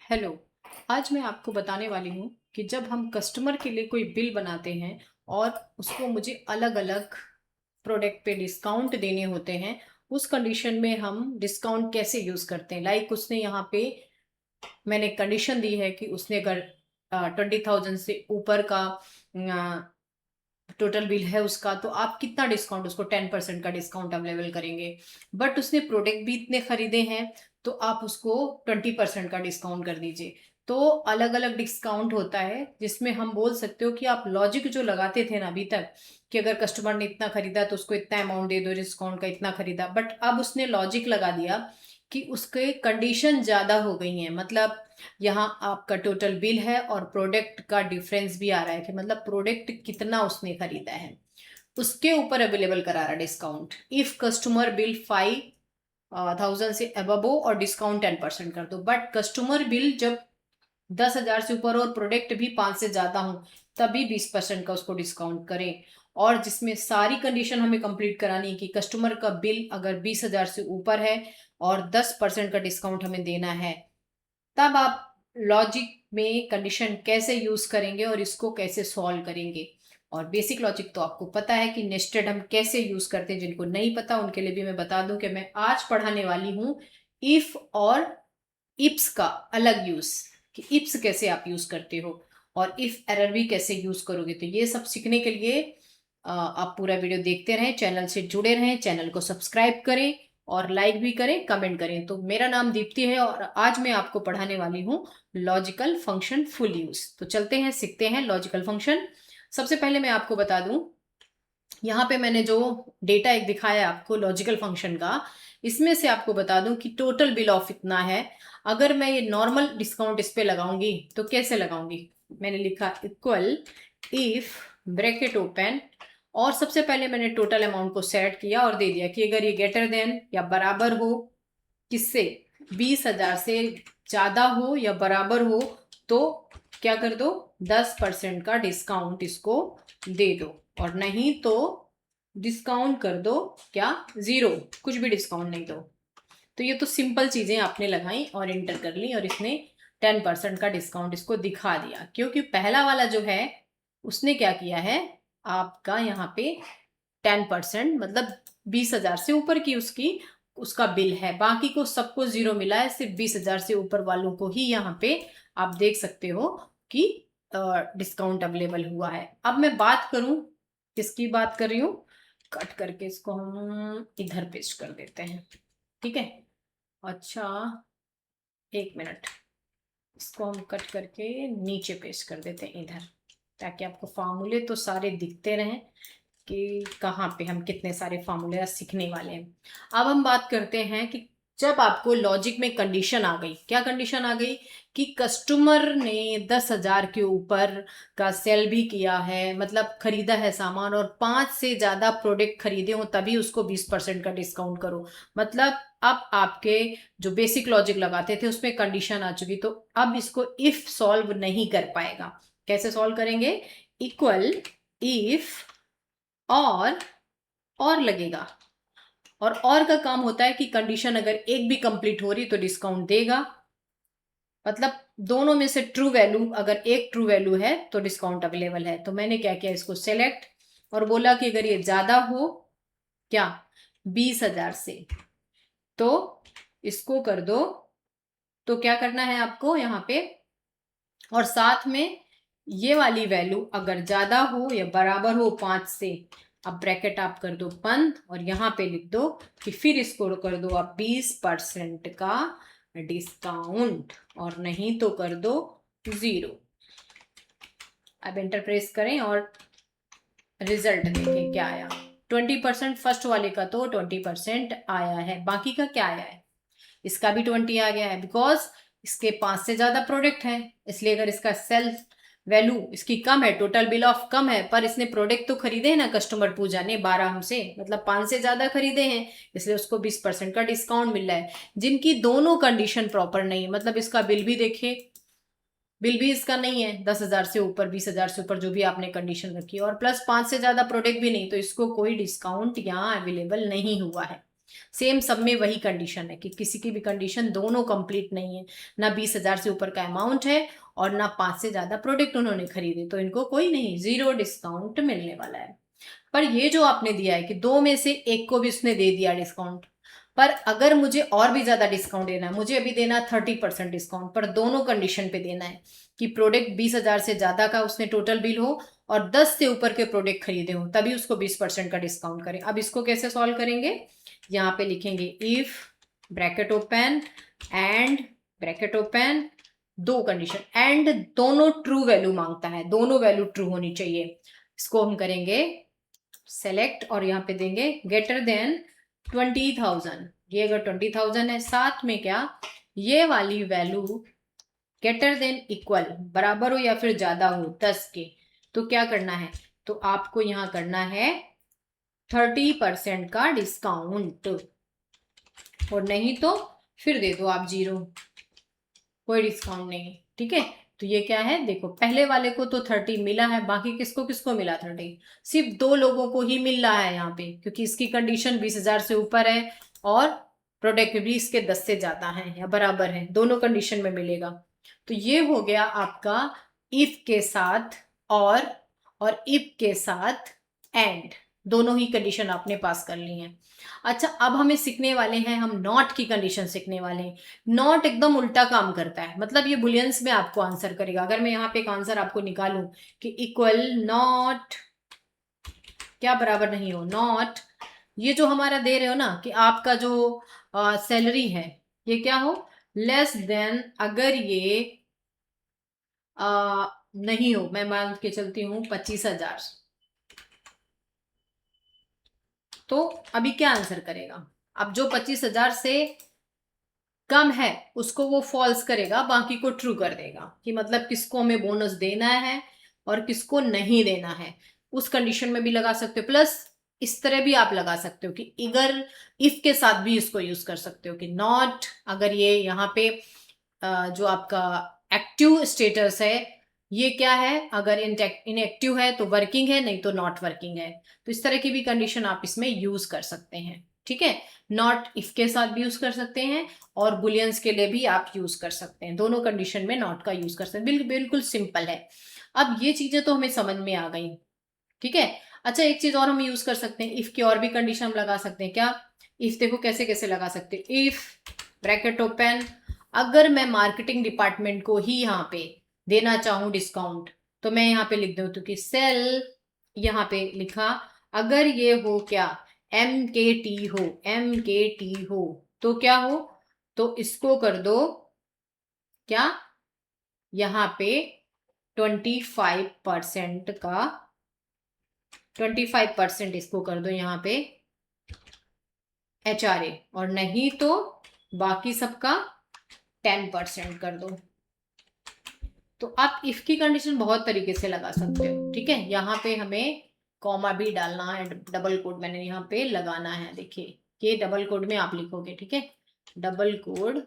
Hello. आज मैं आपको बताने वाली हूँ कि जब हम कस्टमर के लिए कोई बिल बनाते हैं और उसको मुझे अलग अलग प्रोडक्ट पे डिस्काउंट देने होते हैं, उस कंडीशन में हम डिस्काउंट कैसे यूज़ करते हैं। लाइक उसने यहाँ पे मैंने कंडीशन दी है कि उसने अगर 20,000 से ऊपर का टोटल बिल है उसका, तो आप कितना डिस्काउंट, उसको 10% का डिस्काउंट अवेलेबल करेंगे। बट उसने प्रोडक्ट भी इतने खरीदे हैं तो आप उसको 20% का डिस्काउंट कर दीजिए। तो अलग अलग डिस्काउंट होता है जिसमें हम बोल सकते हो कि आप लॉजिक जो लगाते थे ना अभी तक, कि अगर कस्टमर ने इतना खरीदा तो उसको इतना अमाउंट दे दो, डिस्काउंट का इतना खरीदा, बट अब उसने लॉजिक लगा दिया कि उसके कंडीशन ज्यादा हो गई हैं। मतलब यहाँ आपका टोटल बिल है और प्रोडक्ट का डिफरेंस भी आ रहा है कि मतलब प्रोडक्ट कितना उसने खरीदा है, उसके ऊपर अवेलेबल करा रहा डिस्काउंट। इफ कस्टमर बिल 5,000 से अबव हो और डिस्काउंट 10% कर दो, बट कस्टमर बिल जब 10,000 से ऊपर हो और प्रोडक्ट भी 5 से ज्यादा हो तभी 20% का उसको डिस्काउंट करें। और जिसमें सारी कंडीशन हमें कंप्लीट करानी है कि कस्टमर का बिल अगर 20,000 से ऊपर है और 10% का डिस्काउंट हमें देना है, तब आप लॉजिक में कंडीशन कैसे यूज करेंगे और इसको कैसे सॉल्व करेंगे। और बेसिक लॉजिक तो आपको पता है कि नेस्टेड हम कैसे यूज करते हैं। जिनको नहीं पता उनके लिए भी मैं बता दूं कि मैं आज पढ़ाने वाली हूँ इफ और इप्स का अलग यूज, कि इप्स कैसे आप यूज करते हो और इफ एरर भी कैसे यूज करोगे। तो ये सब सीखने के लिए आप पूरा वीडियो देखते रहें, चैनल से जुड़े रहें, चैनल को सब्सक्राइब करें और लाइक भी करें, कमेंट करें। तो मेरा नाम दीप्ति है और आज मैं आपको पढ़ाने वाली हूँ लॉजिकल फंक्शन फुल यूज। तो चलते हैं, सीखते हैं लॉजिकल फंक्शन। सबसे पहले मैं आपको बता दूं, यहाँ पे मैंने जो डेटा एक दिखाया आपको लॉजिकल फंक्शन का, इसमें से आपको बता दूं कि टोटल बिल ऑफ इतना है। अगर मैं ये नॉर्मल डिस्काउंट इस पे लगाऊंगी तो कैसे लगाऊंगी, मैंने लिखा इक्वल इफ ब्रैकेट ओपन, और सबसे पहले मैंने टोटल अमाउंट को सेट किया और दे दिया कि अगर ये ग्रेटर देन या बराबर हो किससे, 20,000 से ज्यादा हो या बराबर हो तो क्या कर दो, 10% का डिस्काउंट इसको दे दो, और नहीं तो डिस्काउंट कर दो क्या, जीरो, कुछ भी डिस्काउंट नहीं दो। तो ये तो सिंपल चीजें आपने लगाई और इंटर कर ली और इसने 10% का डिस्काउंट इसको दिखा दिया। क्योंकि पहला वाला जो है उसने क्या किया है, आपका यहाँ पे 10% मतलब 20,000 से ऊपर की उसकी उसका बिल है, बाकी को सबको जीरो मिला है, सिर्फ 20,000 से ऊपर वालों को ही यहाँ पे आप देख सकते हो कि डिस्काउंट अवेलेबल हुआ है। अब मैं बात करूं, किसकी बात कर रही हूँ, कट करके इसको हम इधर पेस्ट कर देते हैं, ठीक है। अच्छा, एक मिनट, इसको हम कट करके नीचे पेस्ट कर देते हैं इधर, ताकि आपको फार्मूले तो सारे दिखते रहें कि कहाँ पे हम कितने सारे फार्मूले सीखने वाले हैं। अब हम बात करते हैं कि जब आपको लॉजिक में कंडीशन आ गई, क्या कंडीशन आ गई कि कस्टमर ने 10,000 के ऊपर का सेल भी किया है, मतलब खरीदा है सामान, और 5 से ज्यादा प्रोडक्ट खरीदे हो तभी उसको 20% का डिस्काउंट करो। मतलब अब आपके जो बेसिक लॉजिक लगाते थे उसमें कंडीशन आ चुकी, तो अब इसको इफ सॉल्व नहीं कर पाएगा। कैसे सॉल्व करेंगे, इक्वल इफ और लगेगा, और का काम होता है कि कंडीशन अगर एक भी कंप्लीट हो रही तो डिस्काउंट देगा। मतलब दोनों में से ट्रू वैल्यू, अगर एक ट्रू वैल्यू है तो डिस्काउंट अवेलेबल है। तो मैंने क्या किया, इसको सेलेक्ट और बोला कि अगर ये ज्यादा हो क्या, 20,000 से, तो इसको कर दो। तो क्या करना है आपको यहाँ पे, और साथ में ये वाली वैल्यू अगर ज्यादा हो या बराबर हो 5 से, अब ब्रैकेट आप कर दो बंद और यहाँ पे लिख दो कि फिर इसको कर दो आप 20% का डिस्काउंट, और नहीं तो कर दो जीरो। अब एंटर प्रेस करें और रिजल्ट देखें क्या आया। 20% फर्स्ट वाले का तो 20% आया है, बाकी का क्या आया है, इसका भी 20 आ गया है, बिकॉज इसके 5 से ज्यादा प्रोडक्ट है। इसलिए अगर इसका सेल वैल्यू इसकी कम है, टोटल बिल ऑफ कम है, पर इसने प्रोडक्ट तो खरीदे हैं ना कस्टमर पूजा ने 12 हमसे, मतलब 5 से ज्यादा खरीदे हैं, इसलिए उसको 20% का डिस्काउंट मिल रहा है। जिनकी दोनों कंडीशन प्रॉपर नहीं है, मतलब इसका बिल भी देखिए, बिल भी इसका नहीं है 10,000 से ऊपर, 20,000 से ऊपर जो भी आपने कंडीशन रखी है, और प्लस 5 से ज्यादा प्रोडक्ट भी नहीं, तो इसको कोई डिस्काउंट यहाँ अवेलेबल नहीं हुआ है। सेम सब में वही कंडीशन है कि किसी की भी कंडीशन दोनों कंप्लीट नहीं है, ना 20,000 से ऊपर का अमाउंट है और ना 5 से ज्यादा प्रोडक्ट उन्होंने खरीदे, तो इनको कोई नहीं, जीरो डिस्काउंट मिलने वाला है। पर ये जो आपने दिया है कि दो में से एक को भी उसने दे दिया डिस्काउंट, पर अगर मुझे और भी ज्यादा डिस्काउंट देना है, मुझे अभी देना 30% डिस्काउंट, पर दोनों कंडीशन पे देना है कि प्रोडक्ट 20,000 से ज्यादा का उसने टोटल बिल हो और 10 से ऊपर के प्रोडक्ट खरीदे हो, तभी उसको 20% का डिस्काउंट करें। अब इसको कैसे सॉल्व करेंगे, यहाँ पे लिखेंगे if bracket open and bracket open, दो कंडीशन एंड, दोनों ट्रू वैल्यू मांगता है, दोनों वैल्यू ट्रू होनी चाहिए। इसको हम करेंगे सेलेक्ट और यहाँ पे देंगे ग्रेटर देन 20,000, ये अगर 20,000 है, साथ में क्या ये वाली वैल्यू ग्रेटर देन इक्वल, बराबर हो या फिर ज्यादा हो 10 के, तो क्या करना है, तो आपको यहाँ करना है 30% का डिस्काउंट, और नहीं तो फिर दे दो आप जीरो, कोई डिस्काउंट नहीं। ठीक है, तो ये क्या है, देखो पहले वाले को तो 30 मिला है, बाकी किसको किसको मिला 30, सिर्फ दो लोगों को ही मिल रहा है यहाँ पे, क्योंकि इसकी कंडीशन 20,000 से ऊपर है और प्रोडक्ट भी इसके 10 से ज्यादा है या बराबर है, दोनों कंडीशन में मिलेगा। तो ये हो गया आपका इफ के साथ और इफ के साथ एंड, दोनों ही कंडीशन आपने पास कर ली हैं। अच्छा, अब हमें सीखने वाले हैं, हम नॉट की कंडीशन सीखने वाले हैं। नॉट एकदम उल्टा काम करता है, मतलब ये बुलियंस में आपको आंसर करेगा। अगर मैं यहाँ पे एक आंसर आपको निकालूं कि इक्वल नॉट, क्या बराबर नहीं हो, नॉट, ये जो हमारा दे रहे हो ना कि आपका जो सैलरी है ये क्या हो, लेस देन, अगर ये नहीं हो, मैं मान के चलती हूँ 25,000, तो अभी क्या आंसर करेगा, अब जो 25,000 से कम है उसको वो फॉल्स करेगा, बाकी को ट्रू कर देगा, कि मतलब किसको हमें बोनस देना है और किसको नहीं देना है। उस कंडीशन में भी लगा सकते हो, प्लस इस तरह भी आप लगा सकते हो कि अगर इफ के साथ भी इसको यूज कर सकते हो कि नॉट, अगर ये यहाँ पे जो आपका एक्टिव स्टेटस है ये क्या है, अगर इनएक्टिव है तो वर्किंग है, नहीं तो नॉट वर्किंग है, तो इस तरह की भी कंडीशन आप इसमें यूज कर सकते हैं। ठीक है, नॉट इफ के साथ भी यूज कर सकते हैं और बुलियंस के लिए भी आप यूज कर सकते हैं, दोनों कंडीशन में नॉट का यूज कर सकते हैं। बिल्कुल सिंपल है। अब ये चीजें तो हमें समझ में आ गई। ठीक है, अच्छा एक चीज और हम यूज कर सकते हैं, इफ की और भी कंडीशन हम लगा सकते हैं। क्या, इफ देखो कैसे कैसे लगा सकते हैं, इफ ब्रैकेट ओपन, अगर मैं मार्केटिंग डिपार्टमेंट को ही यहाँ पे देना चाहूँ डिस्काउंट, तो मैं यहाँ पे लिख दूँ तो कि सेल, यहाँ पे लिखा, अगर ये हो क्या, MKT हो, MKT हो, तो क्या हो, तो इसको कर दो क्या, यहाँ पे 25% का, 25% इसको कर दो यहाँ पे HRA, और नहीं तो बाकी सबका 10% कर दो। तो आप इफ की कंडीशन बहुत तरीके से लगा सकते हो। ठीक है, यहाँ पे हमें कॉमा भी डालना है, डबल कोड मैंने यहाँ पे लगाना है, देखिए ये डबल कोड में आप लिखोगे। ठीक है, डबल कोड,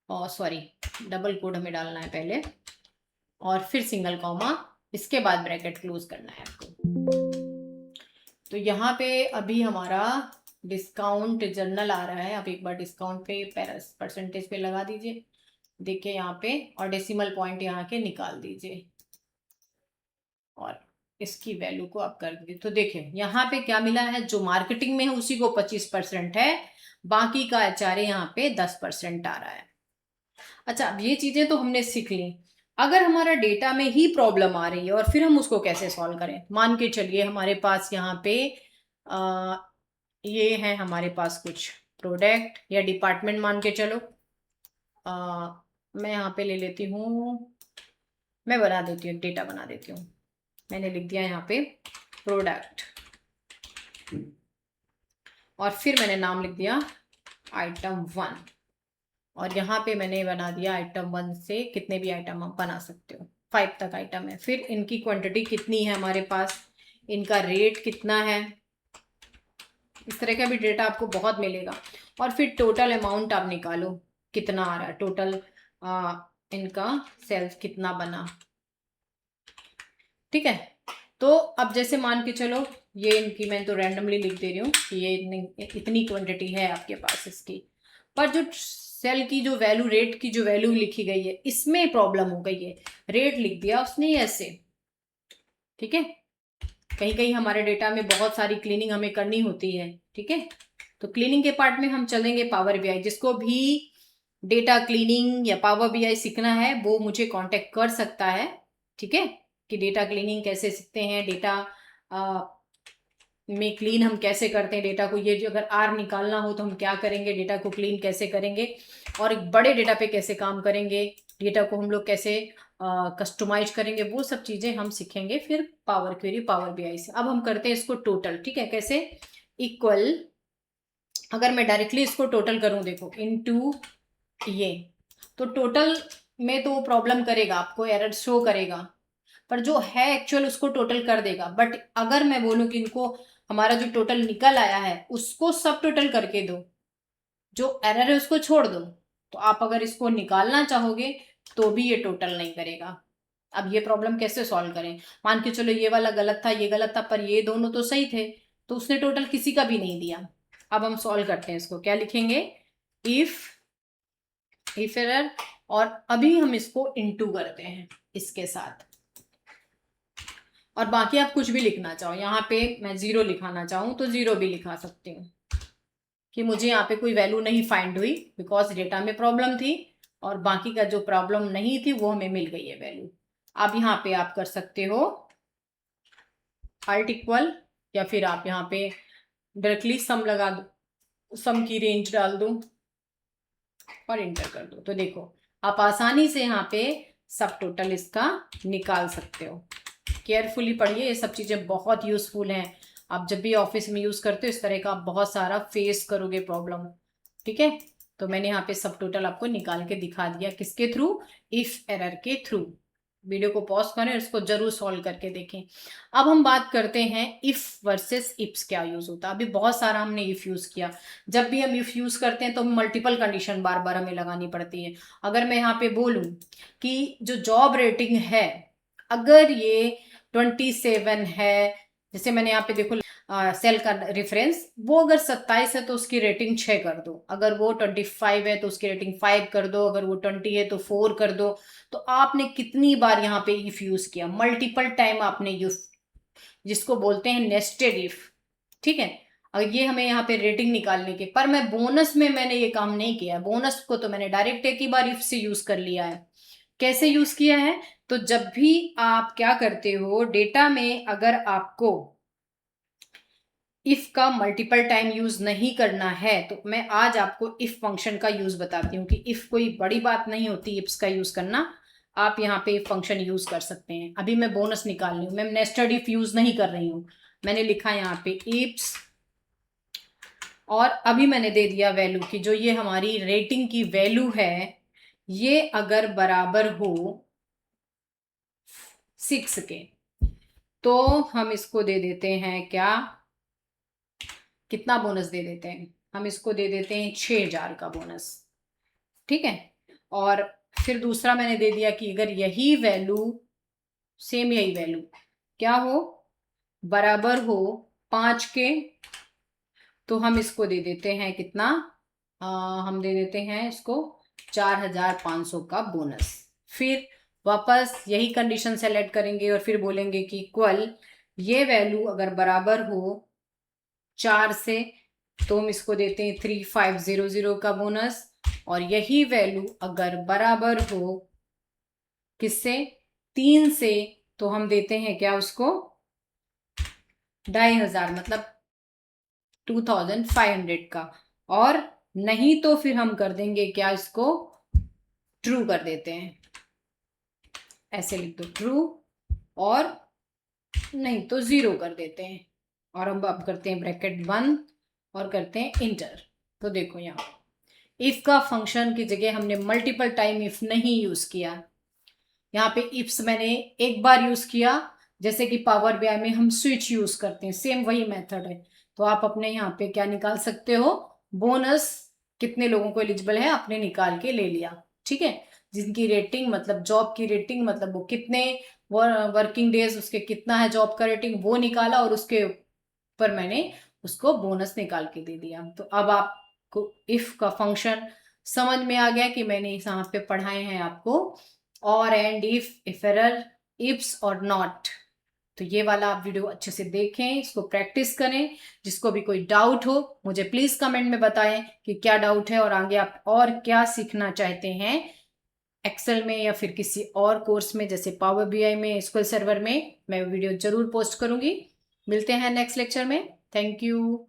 और सॉरी डबल कोड हमें डालना है पहले और फिर सिंगल कॉमा, इसके बाद ब्रैकेट क्लोज करना है आपको। तो यहाँ पे अभी हमारा डिस्काउंट जर्नल आ रहा है, आप एक बार डिस्काउंट पे परसेंटेज पे लगा दीजिए, देखिए यहाँ पे, और डेसिमल पॉइंट यहाँ के निकाल दीजिए और इसकी वैल्यू को आप कर दीजिए। तो देखिए यहाँ पे क्या मिला है, जो मार्केटिंग में है उसी को 25% है, बाकी का HRA यहाँ पे 10% आ रहा है। अच्छा, अब ये चीजें तो हमने सीख ली। अगर हमारा डेटा में ही प्रॉब्लम आ रही है और फिर हम उसको कैसे सॉल्व करें, मान के चलिए हमारे पास यहाँ पे आ, ये है हमारे पास कुछ प्रोडक्ट या डिपार्टमेंट, मान के चलो मैं यहाँ पे ले लेती हूँ, मैं बना देती हूँ, डेटा बना देती हूँ, मैंने लिख दिया यहाँ पे प्रोडक्ट और फिर मैंने नाम लिख दिया आइटम 1, और यहाँ पे मैंने बना दिया आइटम 1 से कितने भी आइटम आप बना सकते हो, 5 तक आइटम है, फिर इनकी क्वांटिटी कितनी है हमारे पास, इनका रेट कितना है, इस तरह का भी डेटा आपको बहुत मिलेगा। और फिर टोटल अमाउंट आप निकालो कितना आ रहा है, टोटल इनका सेल्स कितना बना। ठीक है, तो अब जैसे मान के चलो ये इनकी मैं तो रैंडमली लिख दे रही हूँ कि ये इतनी क्वांटिटी है आपके पास इसकी। पर जो सेल की जो वैल्यू, रेट की जो वैल्यू लिखी गई है, इसमें प्रॉब्लम हो गई है। रेट लिख दिया उसने ऐसे, ठीक है। कहीं कहीं हमारे डेटा में बहुत सारी क्लीनिंग हमें करनी होती है, ठीक है। तो क्लीनिंग के पार्ट में हम चलेंगे पावर बीआई। जिसको भी डेटा क्लीनिंग या पावर बीआई सीखना है वो मुझे कांटेक्ट कर सकता है, ठीक है। कि डेटा क्लीनिंग कैसे सीखते हैं, डेटा में क्लीन हम कैसे करते हैं डेटा को, ये जो अगर आर निकालना हो तो हम क्या करेंगे, डेटा को क्लीन कैसे करेंगे, और एक बड़े डेटा पे कैसे काम करेंगे, डेटा को हम लोग कैसे कस्टमाइज करेंगे, वो सब चीजें हम सीखेंगे फिर पावर क्वेरी पावर बीआई से। अब हम करते हैं इसको टोटल, ठीक है। कैसे? इक्वल, अगर मैं डायरेक्टली इसको टोटल करूं, देखो इनटू ये, तो टोटल में तो प्रॉब्लम करेगा, आपको एरर शो करेगा, पर जो है एक्चुअल उसको टोटल कर देगा। बट अगर मैं बोलूं कि इनको हमारा जो टोटल निकल आया है उसको सब टोटल करके दो, जो एरर है उसको छोड़ दो, तो आप अगर इसको निकालना चाहोगे तो भी ये टोटल नहीं करेगा। अब ये प्रॉब्लम कैसे सॉल्व करें? मान के चलो ये वाला गलत था, ये गलत था, पर ये दोनों तो सही थे, तो उसने टोटल किसी का भी नहीं दिया। अब हम सॉल्व करते हैं इसको, क्या लिखेंगे? इफ एरर, और अभी हम इसको इनटू करते हैं इसके साथ। और बाकी आप कुछ भी लिखना चाहो, यहाँ पे मैं 0 लिखाना चाहूँ तो 0 भी लिखा सकती हूँ कि मुझे यहाँ पे कोई वैल्यू नहीं फाइंड हुई बिकॉज डेटा में प्रॉब्लम थी, और बाकी का जो प्रॉब्लम नहीं थी वो हमें मिल गई है वैल्यू। अब यहाँ पे आप कर सकते हो अल्ट इक्वल, या फिर आप यहाँ पे डायरेक्टली सम लगा दो, सम की रेंज डाल दो और इंटर कर दो। तो देखो आप आसानी से यहाँ पे सब टोटल इसका निकाल सकते हो। केयरफुली पढ़िए, ये सब चीजें बहुत यूजफुल हैं। आप जब भी ऑफिस में यूज करते हो इस तरह का आप बहुत सारा फेस करोगे प्रॉब्लम, ठीक है। तो मैंने यहाँ पे सब टोटल आपको निकाल के दिखा दिया, किसके थ्रू? इफ एरर के थ्रू। वीडियो को पॉज करें और इसको जरूर सॉल्व करके देखें। अब हम बात करते हैं इफ वर्सेस इफ्स क्या यूज होता है। अभी बहुत सारा हमने इफ यूज किया। जब भी हम इफ यूज करते हैं तो मल्टीपल कंडीशन बार बार हमें लगानी पड़ती है। अगर मैं यहाँ पे बोलूं कि जो जॉब रेटिंग है, अगर ये 27 है, जैसे मैंने यहाँ पे देखो सेल का रेफरेंस, वो अगर 27 है तो उसकी रेटिंग 6 कर दो, अगर वो 25 है तो उसकी रेटिंग 5 कर दो, अगर वो 20 है तो 4 कर दो। तो आपने कितनी बार यहाँ पे इफ यूज किया? मल्टीपल टाइम आपने यूज, जिसको बोलते हैं नेस्टेड इफ, ठीक है। अगर ये हमें यहाँ पे रेटिंग निकालने के, पर मैं बोनस में मैंने ये काम नहीं किया। बोनस को तो मैंने डायरेक्ट एक ही बार इफ से यूज कर लिया है। कैसे यूज किया है? तो जब भी आप क्या करते हो डेटा में, अगर आपको इफ का मल्टीपल टाइम यूज नहीं करना है तो मैं आज आपको इफ फंक्शन का यूज बताती हूँ कि इफ कोई बड़ी बात नहीं होती इफ्स का यूज करना। आप यहाँ पे इफ फंक्शन यूज कर सकते हैं। अभी मैं बोनस निकाल रही हूँ, मैं नेस्टेड इफ यूज नहीं कर रही हूँ। मैंने लिखा यहाँ पे इफ्स, और अभी मैंने दे दिया वैल्यू की जो ये हमारी रेटिंग की वैल्यू है, ये अगर बराबर हो 6 के, तो हम इसको दे देते हैं क्या, कितना बोनस दे देते हैं? हम इसको दे देते हैं 6000 का बोनस, ठीक है। और फिर दूसरा मैंने दे दिया कि अगर यही वैल्यू, सेम यही वैल्यू क्या हो, बराबर हो 5 के, तो हम इसको दे देते हैं कितना, हम दे देते हैं इसको 4500 का बोनस। फिर वापस यही कंडीशन सेलेक्ट करेंगे और फिर बोलेंगे कि इक्वल, ये वैल्यू अगर बराबर हो 4 से, तो हम इसको देते हैं 3500 का बोनस। और यही वैल्यू अगर बराबर हो किससे, 3 से, तो हम देते हैं क्या उसको, 2500, मतलब 2500 का। और नहीं तो फिर हम कर देंगे क्या, इसको ट्रू कर देते हैं, ऐसे लिख दो ट्रू, और नहीं तो 0 कर देते हैं। और हम अब करते हैं ब्रैकेट बंद और करते हैं इंटर। तो देखो यहाँ इफ का फंक्शन की जगह हमने मल्टीपल टाइम इफ नहीं यूज किया। यहाँ पे इफ्स मैंने एक बार यूज किया, जैसे कि पावर बीआई में हम स्विच यूज करते हैं, सेम वही मेथड है। तो आप अपने यहाँ पे क्या निकाल सकते हो, बोनस कितने लोगों को एलिजिबल है आपने निकाल के ले लिया, ठीक है। जिनकी रेटिंग, मतलब जॉब की रेटिंग, मतलब वो कितने वर्किंग डेज, उसके कितना है जॉब का रेटिंग, वो निकाला, और उसके पर मैंने उसको बोनस निकाल के दे दिया। तो अब आपको इफ का फंक्शन समझ में आ गया कि मैंने यहाँ पे पढ़ाए हैं आपको और एंड, इफ एरर, इफ्स और नॉट। तो ये वाला आप वीडियो अच्छे से देखें, इसको प्रैक्टिस करें। जिसको भी कोई डाउट हो मुझे प्लीज कमेंट में बताएं कि क्या डाउट है और आगे आप और क्या सीखना चाहते हैं एक्सेल में या फिर किसी और कोर्स में, जैसे पावर बीआई में, एसक्यूएल सर्वर में। मैं वीडियो जरूर पोस्ट करूंगी। मिलते हैं नेक्स्ट लेक्चर में। Thank you.